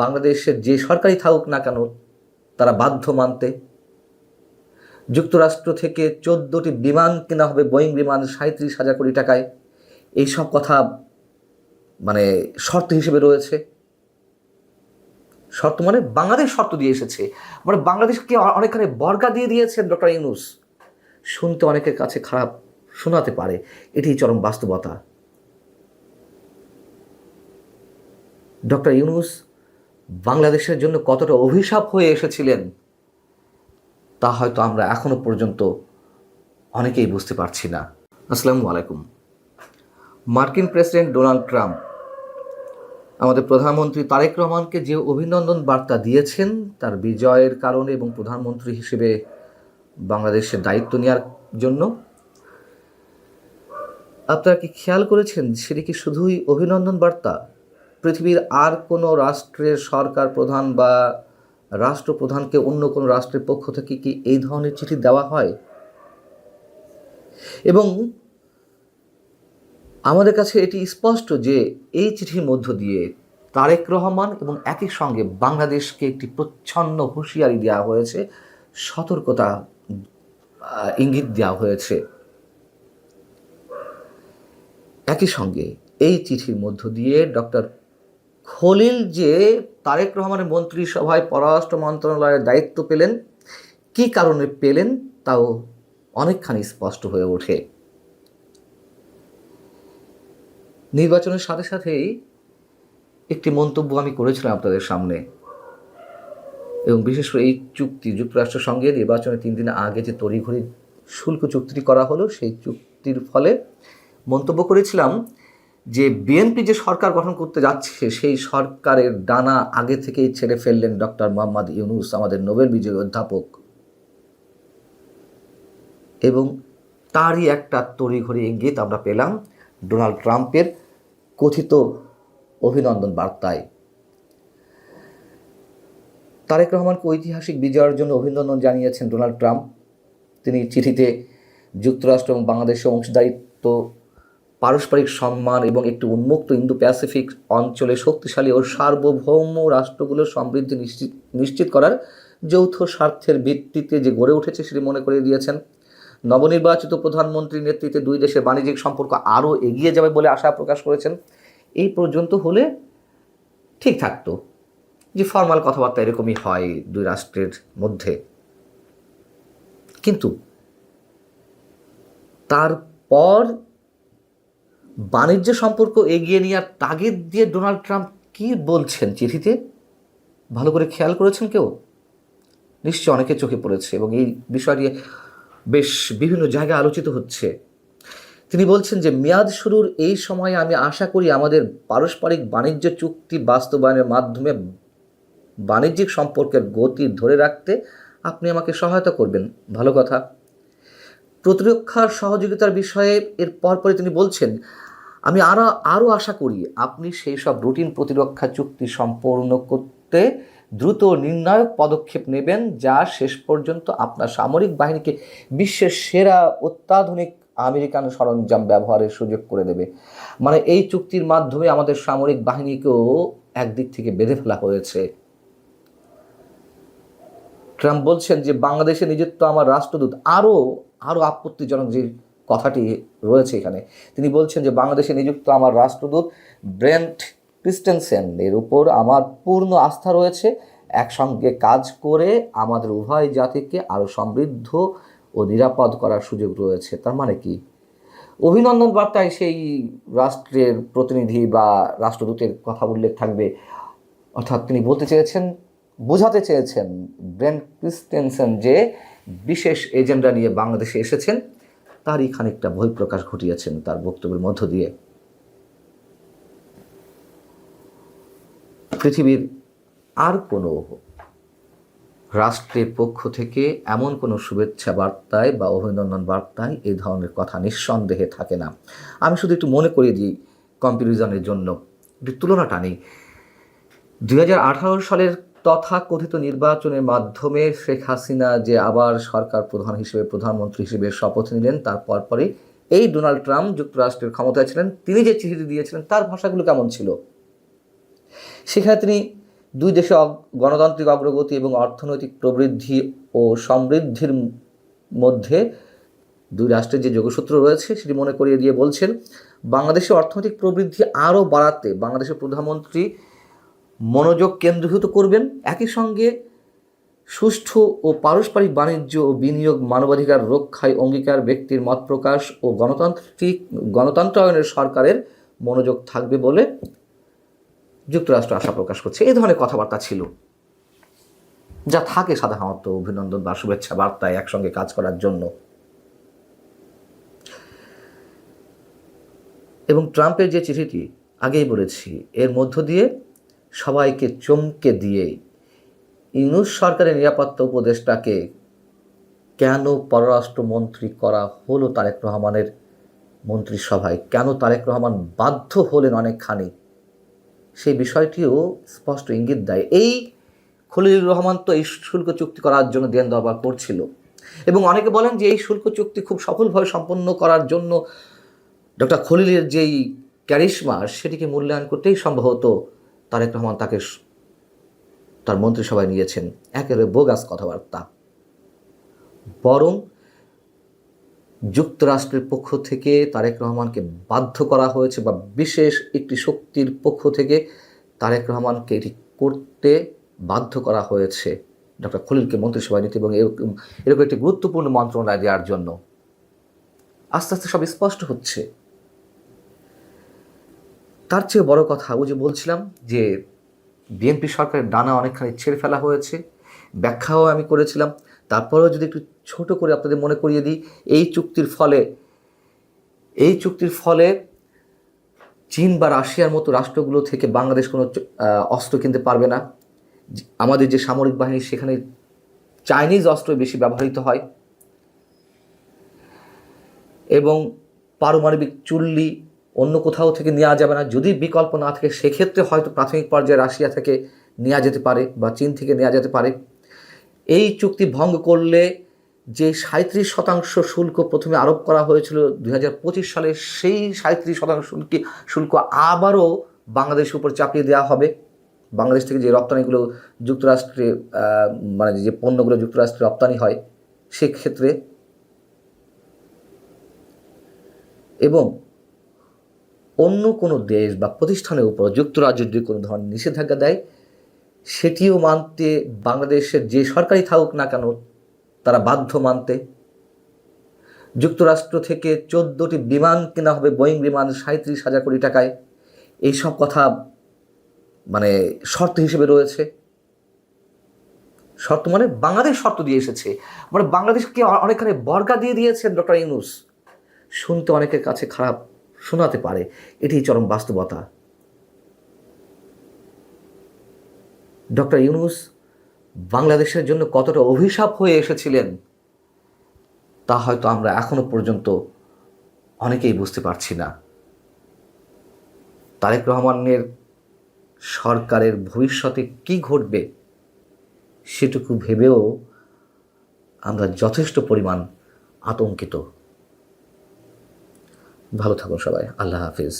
বাংলাদেশের যে সরকারই থাকুক না কেন তারা বাধ্য মানতে। যুক্তরাষ্ট্র থেকে 14টি বিমান কেনা হবে, বোয়িং বিমান 37,000 কোটি টাকায়। এইসব কথা শর্ত হিসেবে রয়েছে। শর্ত বাংলাদেশ শর্ত দিয়ে এসেছে, বাংলাদেশকে অনেকখানি বর্গা দিয়ে দিয়েছেন ডক্টর ইউনূস। শুনতে অনেকের কাছে খারাপ শোনাতে পারে, এটি চরম বাস্তবতা। ডক্টর ইউনূস বাংলাদেশের জন্য কতটা অভিশাপ হয়ে এসেছিলেন তা হয়তো আমরা এখনো পর্যন্ত অনেকেই বুঝতে পারছি না। আসসালামু আলাইকুম। মার্কিন প্রেসিডেন্ট ডোনাল্ড ট্রাম্প আমাদের প্রধানমন্ত্রী তারেক রহমানকে যে অভিনন্দন বার্তা দিয়েছেন তার বিজয়ের কারণে এবং প্রধানমন্ত্রী হিসেবে বাংলাদেশের দায়িত্ব নেওয়ার জন্য, আপনারা কি খেয়াল করেছেন সেটি কি শুধুই অভিনন্দন বার্তা? পৃথিবীর আর কোনো রাষ্ট্রের সরকার প্রধান বা রাষ্ট্রপ্রধানকে অন্য কোনো রাষ্ট্রের পক্ষ থেকে কি এই ধরনের চিঠি দেওয়া হয়? এবং আমাদের কাছে এটি স্পষ্ট যে এই চিঠির মধ্য দিয়ে তারেক রহমান এবং একই সঙ্গে বাংলাদেশকে একটি প্রচ্ছন্ন হুঁশিয়ারি দেওয়া হয়েছে, সতর্কতা ইঙ্গিত দেওয়া হয়েছে। একই সঙ্গে এই চিঠির মধ্য দিয়ে ডক্টর খলিল যে তারেক রহমানের মন্ত্রিসভায় পররাষ্ট্র মন্ত্রণালয়ের দায়িত্ব পেলেন, কী কারণে পেলেন তাও অনেকখানি স্পষ্ট হয়ে ওঠে। নির্বাচনের সাথে সাথেই একটি মন্তব্য আমি করেছিলাম আপনাদের সামনে, এবং বিশেষ করে এই চুক্তি যুক্তরাষ্ট্রের সঙ্গে নির্বাচনের 3 দিন আগে যে তড়িঘড়ি শুল্ক চুক্তি করা হলো, সেই চুক্তির ফলে মন্তব্য করেছিলাম যে বিএনপি যে সরকার গঠন করতে যাচ্ছে সেই সরকারের ডানা আগে থেকেই ছেড়ে ফেললেন ডক্টর মোহাম্মদ ইউনূস, আমাদের নোবেল বিজয়ী অধ্যাপক, এবং তারই একটা তড়িঘড়ি ইঙ্গিত আমরা পেলাম ডোনাল্ড ট্রাম্পের কথিত অভিনন্দন বার্তায়। তারেক রহমানকে ঐতিহাসিক বিজয়ের জন্য অভিনন্দন জানিয়েছেন ডোনাল্ড ট্রাম্প। তিনি চিঠিতে যুক্তরাষ্ট্র এবং বাংলাদেশের অংশীদারিত্ব, পারস্পরিক সম্মান এবং একটি উন্মুক্ত ইন্দো প্যাসিফিক অঞ্চলে শক্তিশালী ও সার্বভৌম রাষ্ট্রগুলোর সমৃদ্ধি নিশ্চিত করার যৌথ স্বার্থের ভিত্তিতে যে গড়ে উঠেছে সেটি মনে করিয়ে দিয়েছেন। নবনির্বাচিত প্রধানমন্ত্রীর নেতৃত্বে 2 দেশের বাণিজ্যিক সম্পর্ক আরও এগিয়ে যাবে বলে আশা প্রকাশ করেছেন। এই পর্যন্ত হলে ঠিক থাকতো, যে ফর্মাল কথাবার্তা এরকমই হয় 2 রাষ্ট্রের মধ্যে, কিন্তু তারপর বাণিজ্য সম্পর্ক এগিয়ে নেওয়ার তাগিদ দিয়ে ডোনাল্ড ট্রাম্প কী বলছেন চিঠিতে, ভালো করে খেয়াল করেছেন কেউ? নিশ্চয় অনেকে চোখে পড়েছে এবং এই বিষয় নিয়ে বেশ বিভিন্ন জায়গায় আলোচিত হচ্ছে। তিনি বলছেন যে মেয়াদ শুরুর এই সময়ে আমি আশা করি আমাদের পারস্পরিক বাণিজ্য চুক্তি বাস্তবায়নের মাধ্যমে বাণিজ্যিক সম্পর্কের গতি ধরে রাখতে আপনি আমাকে সহায়তা করবেন। ভালো কথা। প্রতিরক্ষার সহযোগিতার বিষয়ে এর পরপরই তিনি বলছেন, আমি আরও আশা করি আপনি সেই সব রুটিন প্রতিরক্ষা চুক্তি সম্পূর্ণ করতে দ্রুত নির্ণায়ক পদক্ষেপ নেবেন যা শেষ পর্যন্ত আপনার সামরিক বাহিনীকে বিশ্বের সেরা অত্যাধুনিক আমেরিকান সরঞ্জাম ব্যবহারের সুযোগ করে দেবে। এই চুক্তির মাধ্যমে আমাদের সামরিক বাহিনীকেও একদিক থেকে বেঁধে ফেলা হয়েছে। ট্রাম্প বলছেন যে বাংলাদেশে নিযুক্ত আমার রাষ্ট্রদূত, আরও আপত্তিজনক যে কথাটি রয়েছে এখানে, তিনি বলছেন যে বাংলাদেশে নিযুক্ত আমার রাষ্ট্রদূত ব্রেন্ট ক্রিস্টেনসেন এর উপর আমার পূর্ণ আস্থা রয়েছে। একসঙ্গে কাজ করে আমাদের উভয় জাতিকে আরও সমৃদ্ধ ও নিরাপদ করার সুযোগ রয়েছে। তার মানে কি? অভিনন্দন বার্তায় সেই রাষ্ট্রের প্রতিনিধি বা রাষ্ট্রদূতের কথা উল্লেখ থাকবে, অর্থাৎ তিনি বোঝাতে চেয়েছেন ব্রেন্ট ক্রিস্টেনসেন যে বিশেষ এজেন্ডা নিয়ে বাংলাদেশে এসেছেন, তারই খানিকটা বহিঃপ্রকাশ ঘটিয়েছেন তার বক্তব্যের মধ্য দিয়ে। পৃথিবীর আর কোনো রাষ্ট্রের পক্ষ থেকে এমন কোনো শুভেচ্ছা বার্তায় বা অভিনন্দন বার্তায় এই ধরনের কথা নিঃসন্দেহে থাকে না। আমি শুধু একটু মনে করিয়ে দিই কম্প্যারিজনের জন্য, একটু তুলনা টানি। 2018 সালের তথাকথিত নির্বাচনের মাধ্যমে শেখ হাসিনা যে আবার সরকার প্রধানমন্ত্রী হিসেবে শপথ নিলেন, তার পরপরই এই ডোনাল্ড ট্রাম্প যুক্তরাষ্ট্রের ক্ষমতায় ছিলেন। তিনি যে চিঠি দিয়েছিলেন তার ভাষাগুলো কেমন ছিল? সেখানে তিনি দুই দেশে গণতান্ত্রিক অগ্রগতি এবং অর্থনৈতিক প্রবৃদ্ধি ও সমৃদ্ধির মধ্যে দুই রাষ্ট্রের যে যোগসূত্র রয়েছে সেটি মনে করিয়ে দিয়ে বলছেন, বাংলাদেশের অর্থনৈতিক প্রবৃদ্ধি আরও বাড়াতে বাংলাদেশের প্রধানমন্ত্রী মনোযোগ কেন্দ্রীভূত করবেন। একই সঙ্গে সুষ্ঠু ও পারস্পরিক বাণিজ্য ও বিনিয়োগ, মানবাধিকার রক্ষায় অঙ্গীকার, ব্যক্তির মত প্রকাশ ও গণতন্ত্রায়নের সরকারের মনোযোগ থাকবে বলে যুক্তরাষ্ট্র আশা প্রকাশ করছে। এই ধরনের কথাবার্তা ছিল, যা থাকে সাধারণত অভিনন্দন বা শুভেচ্ছা বার্তায় একসঙ্গে কাজ করার জন্য। এবং ট্রাম্পের যে চিঠিটি আগেই বলেছি, এর মধ্য দিয়ে সবাইকে চমকে দিয়ে ইউনূস সরকারের নিরাপত্তা উপদেষ্টাকে কেন পররাষ্ট্রমন্ত্রী করা হলো তারেক রহমানের মন্ত্রিসভায়, কেন তারেক রহমান বাধ্য হলেন অনেকখানি, সেই বিষয়টিও স্পষ্ট ইঙ্গিত দেয়। এই খলিলুর রহমান তো এই শুল্ক চুক্তি করার জন্য দেন দরবার করছিল, এবং অনেকে বলেন যে এই শুল্ক চুক্তি খুব সফলভাবে সম্পন্ন করার জন্য ডক্টর খলিলের যেই ক্যারিশমা সেটিকে মূল্যায়ন করতেই সম্ভবত তারেক রহমান তাকে তার মন্ত্রিসভায় নিয়েছেন। একেবারে বোগাস কথাবার্তা। বরং যুক্তরাষ্ট্রের পক্ষ থেকে তারেক রহমানকে বাধ্য করা হয়েছে, বা বিশেষ একটি শক্তির পক্ষ থেকে তারেক রহমানকে এটি করতে বাধ্য করা হয়েছে ডক্টর খলিলকে মন্ত্রিসভায় নিতে এবং এরকম একটি গুরুত্বপূর্ণ মন্ত্রণালয় দেওয়ার জন্য। আস্তে আস্তে সব স্পষ্ট হচ্ছে। তার চেয়ে বড় কথা, ও যে বলছিলাম যে বিএনপি সরকারের ডানা অনেকখানি ছেড়ে ফেলা হয়েছে, ব্যাখ্যাও আমি করেছিলাম। তারপরেও যদি একটু ছোট করে আপনাদের মনে করিয়ে দিই, এই চুক্তির ফলে চীন বা রাশিয়ার মতো রাষ্ট্রগুলো থেকে বাংলাদেশ কোনো অস্ত্র কিনতে পারবে না। আমাদের যে সামরিক বাহিনী, সেখানে চাইনিজ অস্ত্র বেশি ব্যবহৃত হয়, এবং পারমাণবিক চুল্লি অন্য কোথাও থেকে নেওয়া যাবে না। যদি বিকল্প না থাকে সেক্ষেত্রে হয়তো প্রাথমিক পর্যায়ে রাশিয়া থেকে নেওয়া যেতে পারে বা চীন থেকে নেওয়া যেতে পারে। এই চুক্তি ভঙ্গ করলে যে 37% শুল্ক প্রথমে আরোপ করা হয়েছিল 2025 সালে, সেই 37% শুল্ক আবারও বাংলাদেশের উপর চাপিয়ে দেওয়া হবে। বাংলাদেশ থেকে যে রপ্তানিগুলো যুক্তরাষ্ট্রে, মানে যে পণ্যগুলো যুক্তরাষ্ট্রে রপ্তানি হয় সেক্ষেত্রে, এবং অন্য কোনো দেশ বা প্রতিষ্ঠানের উপর যুক্তরাজ্য যদি কোনো ধরনের নিষেধাজ্ঞা দেয় সেটিও মানতে বাংলাদেশের যে সরকারই থাকুক না কেন তারা বাধ্য মানতে। যুক্তরাষ্ট্র থেকে 14টি বিমান কেনা হবে, বোয়িং বিমান, 37,000 কোটি টাকায়। এইসব কথা মানে শর্ত হিসেবে রয়েছে। শর্ত মানে বাংলাদেশ শর্ত দিয়ে এসেছে, মানে বাংলাদেশকে অনেকখানি বর্গা দিয়ে দিয়েছেন ডক্টর ইউনূস। শুনতে অনেকের কাছে খারাপ শোনাতে পারে, এটি চরম বাস্তবতা। ডক্টর ইউনূস বাংলাদেশের জন্য কতটা অভিশাপ হয়ে এসেছিলেন তা হয়তো আমরা এখনো পর্যন্ত অনেকেই বুঝতে পারছি না। তারেক রহমানের সরকারের ভবিষ্যতে কি ঘটবে সেটুকু ভেবেও আমরা যথেষ্ট পরিমাণ আতঙ্কিত। ভালো থাকুন সবাই। আল্লাহ হাফিজ।